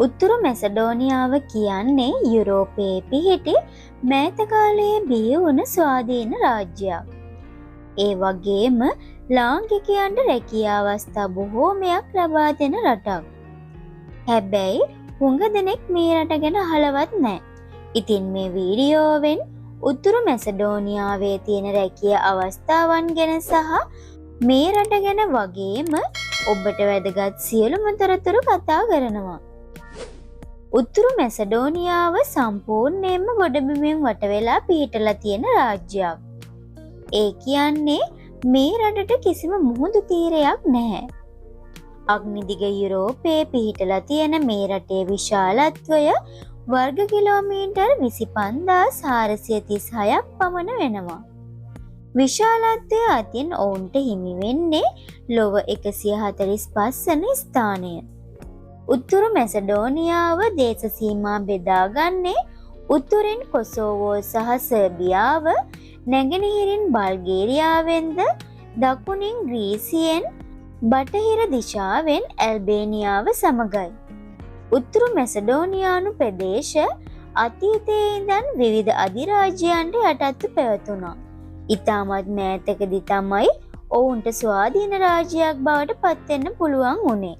උතුරු මැසඩෝනියාව කියන්නේ යුරෝපයේ පිහිටි මෑත කාලයේ බිහි වුණ ස්වාධීන රාජ්‍යයක්. ඒ වගේම ලාංකිකයන්ට රැකියා අවස්ථා බොහෝමයක් ලබා දෙන රටක්. හැබැයි හුඟ දෙනෙක් මේ රට ගැන අහලවත් නැහැ. ඉතින් මේ වීඩියෝවෙන් උතුරු මැසඩෝනියාවේ තියෙන රැකියා අවස්ථාවන් ගැන සහ මේ රට ගැන වගේම ඔබට වැදගත් සියලුම තොරතුරු කතා කරනවා. උතුරු මැසඩෝනියාව සම්පූර්ණයෙන්ම ගොඩබිමෙන් වට වෙලා පිහිටලා තියෙන රාජ්‍යයක්. ඒ කියන්නේ මේ රටට කිසිම මුහුදු තීරයක් නැහැ. අග්නිදිග යුරෝපයේ පිහිටලා තියෙන මේ රටේ විශාලත්වය වර්ග කිලෝමීටර් 25436ක් පමණ වෙනවා. විශාලත්වය අතින් ඔවුන්ට හිමි වෙන්නේ ලොව 145 වන ස්ථානය. උතුරු මැසඩෝනියාව දේශ සීමා බෙදාගන්නේ උතුරින් කොසෝවෝ සහ සර්බියාව, නැගෙනහිරින් බල්ගේරියාවෙන්ද, දකුණින් ග්‍රීසියෙන්, බටහිර දිශාවෙන් ඇල්බේනියාව සමගයි. උතුරු මැසඩෝනියානු ප්‍රදේශ අතීතයේ ඉඳන් විවිධ අධිරාජ්‍යයන්ට යටත්ව පැවතුණා. ඉතාමත් මෑතකදී තමයි ඔවුන්ට ස්වාධීන රාජ්‍යයක් බවට පත්වෙන්න පුළුවන් වුණේ.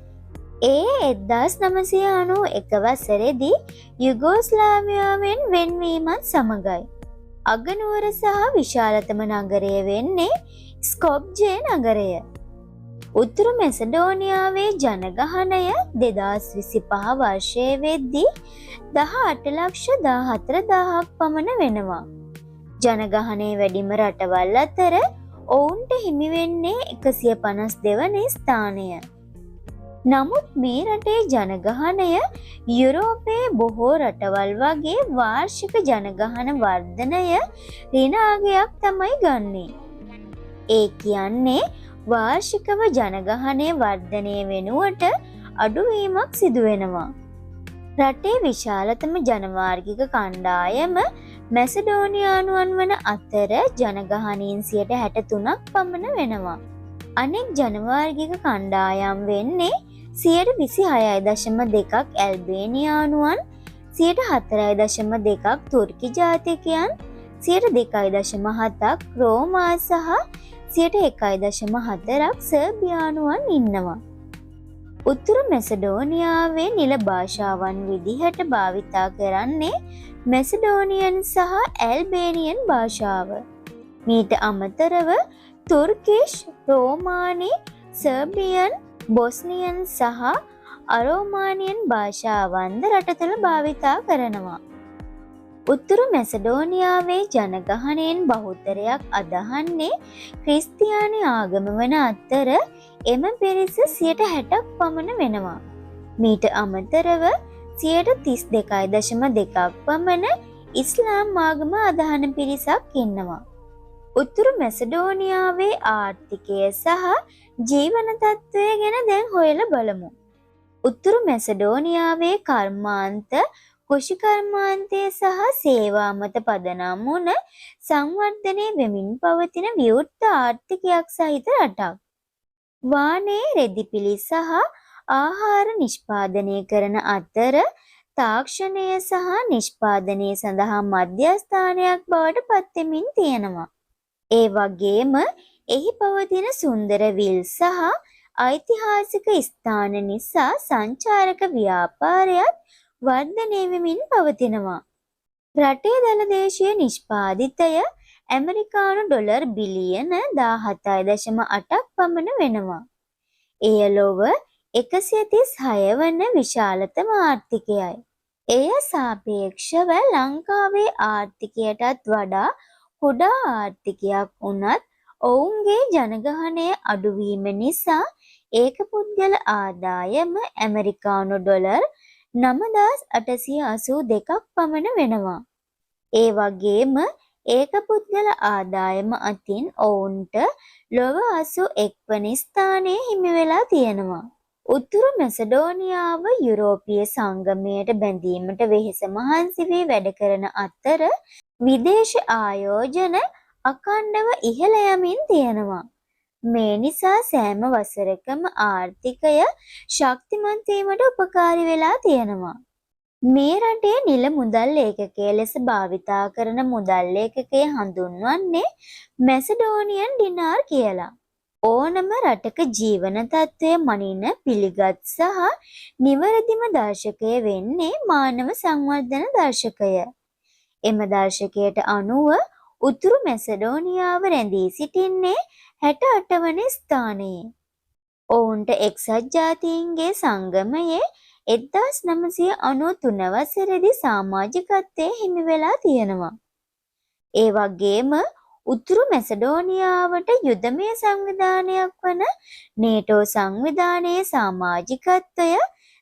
ඒ 1991 වසරේදී යුගෝස්ලාවියාවෙන් වෙන්වීමත් සමගයි. අගනුවර සහ විශාලතම නගරය වෙන්නේ ස්කොප්ජේ නගරය. උතුරු මැසඩෝනියාවේ ජනගහනය 2025 වර්ෂයේ වෙද්දී 18,14,000ක් පමණ වෙනවා. ජනගහනය වැඩිම රටවල් අතර ඔවුන්ට හිමි වෙන්නේ 152 වන ස්ථානය. නමුත් මේ රටේ ජනගහනය යුරෝපයේ බොහෝ රටවල් වගේ වාර්ෂික ජනගහන වර්ධනය ඍණාගයක් තමයි ගන්නේ. ඒ කියන්නේ වාර්ෂිකව ජනගහනය වර්ධනය වෙනුවට අඩුවීමක් සිදු වෙනවා. රටේ විශාලතම ජනවාර්ගික කණ්ඩායම මැසඩෝනියානුවන් වන අතර ජනගහනයෙන් 63ක් පමණ වෙනවා. අනෙක් ජනවාර්ගික කණ්ඩායම් වෙන්නේ 26.2ක් ඇල්බේනියානුවන්, 4.2ක් තුර්කි ජාතිකයන්, 2.7ක් රෝමා සහ 1.4ක් සර්බියානුවන් ඉන්නවා. උතුරු මැසඩෝනියාවේ නිල භාෂාවන් විදිහට භාවිතා කරන්නේ මැසඩෝනියන් සහ ඇල්බේනියන් භාෂාව. මීට අමතරව තුර්කිෂ්, රෝමානි, සර්බියන්, බොස්නියන් සහ අරෝමානියන් භාෂාවන්ද රට තුළ භාවිතා කරනවා. උතුරු මැසඩෝනියාවේ ජනගහනයෙන් බහුතරයක් අදහන්නේ ක්‍රිස්තියානි ආගම වන අතර එම පිරිස 60%ක් පමණ වෙනවා. මීට අමතරව 32.2ක් පමණ ඉස්ලාම් ආගම අදහන පිරිසක් ඉන්නවා. උතුරු මැසඩෝනියාවේ ආර්ථිකය සහ ජීවන තත්ත්වය ගැන දැන් හොයලා බලමු. උතුරු මැසඩෝනියාවේ කර්මාන්ත, කෘෂිකර්මාන්තය සහ සේවා මත පදනම් වුණ සංවර්ධනය වෙමින් පවතින විවෘත ආර්ථිකයක් සහිත රටක්. වානේ, රෙදිපිලි සහ ආහාර නිෂ්පාදනය කරන අතර තාක්ෂණය සහ නිෂ්පාදනය සඳහා මධ්‍යස්ථානයක් බවට පත්වෙමින් තියෙනවා. ඒ වගේම එහි පවතින සුන්දර විල් සහ ඓතිහාසික ස්ථාන නිසා සංචාරක ව්‍යාපාරයත් වර්ධනය වෙමින් පවතිනවා. රටේ දළදේශීය නිෂ්පාදිතය ඇමරිකානු ඩොලර් බිලියන 17.8ක් පමණ වෙනවා. එය ලොව 136 වන විශාලතම ආර්ථිකයයි. එය සාපේක්ෂව ලංකාවේ ආර්ථිකයටත් වඩා කුඩා ආර්ථිකයක් වුණත් ඔවුන්ගේ ජනගහනය අඩුවීම නිසා ඒකපුද්ගල ආදායම ඇමරිකානු ඩොලර් 9,882ක් පමණ වෙනවා. ඒ වගේම ඒකපුද්ගල ආදායම අතින් ඔවුන්ට ලොව 81 වන ස්ථානයේ හිමි වෙලා තියෙනවා. උතුරු මැසඩෝනියාව යුරෝපීය සංගමයට බැඳීමට වෙහෙස මහන්සි වී වැඩ කරන අතර විදේශ ආයෝජන අඛණ්ඩව ඉහළ යමින් තියෙනවා. මේ නිසා සෑම වසරකම ආර්ථිකය ශක්තිමත් වීමට උපකාරී වෙලා තියෙනවා. මේ රටේ නිල මුදල් ඒකකය ලෙස භාවිතා කරන මුදල් ඒකකය හඳුන්වන්නේ මැසඩෝනියන් ඩිනාර් කියලා. ඕනම රටක ජීවන තත්ත්වය මනින පිළිගත් සහ නිවැරදිම දර්ශකය වෙන්නේ මානව සංවර්ධන දර්ශකය. එම දර්ශකයට අනුව උතුරු මැසඩෝනියාව රැඳී සිටින්නේ 68 වන ස්ථානයේ. ඔවුන්ට එක්සත් ජාතීන්ගේ සංගමයේ 1993 වසරේදී සමාජිකත්වයේ හිමි වෙලා තියෙනවා. ඒ වගේම උතුරු මැසඩෝනියාවට යුදමය සංවිධානයක් වන නේටෝ සංවිධානයේ සමාජිකත්වය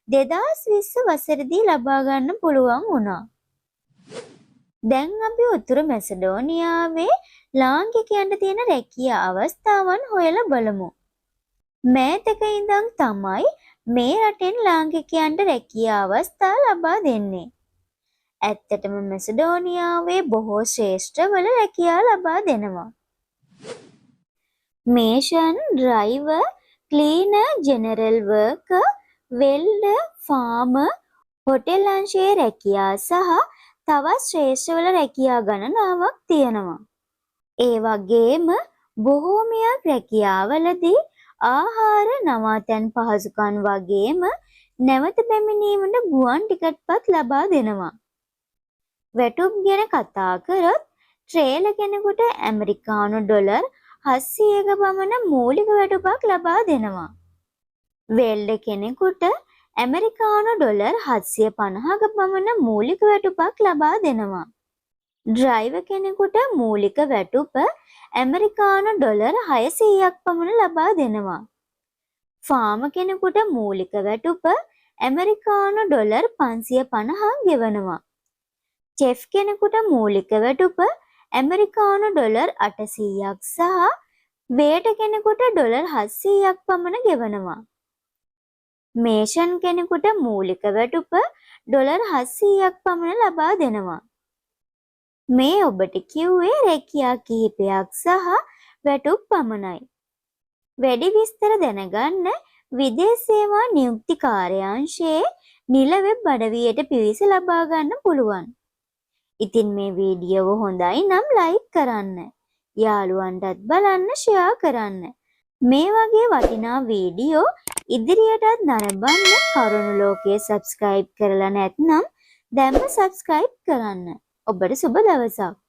2020 වසරේදී ලබා ගන්න පුළුවන් වුණා. දැන් අපි උතුරු මැසඩෝනියාවේ ලාංකිකයන්ට තියෙන රැකියා අවස්ථාවන් හොයලා බලමු. මෑතක ඉඳන් තමයි මේ රටෙන් ලාංකිකයන්ට රැකියා අවස්ථා ලබා දෙන්නේ. ඇත්තටම මැසඩෝනියාවේ බොහෝ ශ්‍රේෂ්ඨවල රැකියා ලබා දෙනවා. Mason, driver, cleaner, general worker, welder, farmer, hotel අංශයේ රැකියා සහ තවත් ශ්‍රේෂ්ඨවල රැකියා ගණනාවක් තියෙනවා. ඒ වගේම බොහෝමයක් රැකියාවලදී ආහාර, නවාතැන් පහසුකම් වගේම නැවත පැමිණීමට ගුවන් ටිකට්පත් ලබා දෙනවා. වැටුප් ගැන කතා කරොත් ට්‍රේලර් කෙනෙකුට ඇමරිකානු ඩොලර් 700ක පමණ මූලික වැටුපක් ලබා දෙනවා. වෙල්ඩර් කෙනෙකුට ඇමරිකානු ඩොලර් 750ක පමණ මූලික වැටුපක් ලබා දෙනවා. ඩ්‍රයිවර් කෙනෙකුට මූලික වැටුප ඇමරිකානු ඩොලර් 600ක් පමණ ලබා දෙනවා. ෆාමර් කෙනෙකුට මූලික වැටුප ඇමරිකානු ඩොලර් 550ක් ගෙවනවා. චෙෆ් කෙනෙකුට මූලික වැටුප ඇමරිකානු ඩොලර් 800ක් සහ වේටර් කෙනෙකුට ඩොලර් 700ක් පමණ ගෙවනවා. මේෂන් කෙනෙකුට මූලික වැටුප ඩොලර් 700ක් පමණ ලබා දෙනවා. මේ ඔබට කිව්වේ රැකියා කිහිපයක් සහ වැටුප් පමණයි. වැඩි විස්තර දැනගන්න විදේශ සේවා නියුක්ති කාර්යාංශයේ නිල වෙබ් අඩවියට පිවිස ලබා ගන්න පුළුවන්. ඉතින් මේ වීඩියෝව හොඳයි නම් ලයික් කරන්න. යාළුවන්ටත් බලන්න ෂෙයා කරන්න. මේ වගේ වටිනා වීඩියෝ ඉදිරියටත් නරඹන්න කරුණු ලෝකයේ සබ්ස්ක්‍රයිබ් කරලා නැත්නම් දැන්ම සබ්ස්ක්‍රයිබ් කරන්න. ඔබට සුබ දවසක්.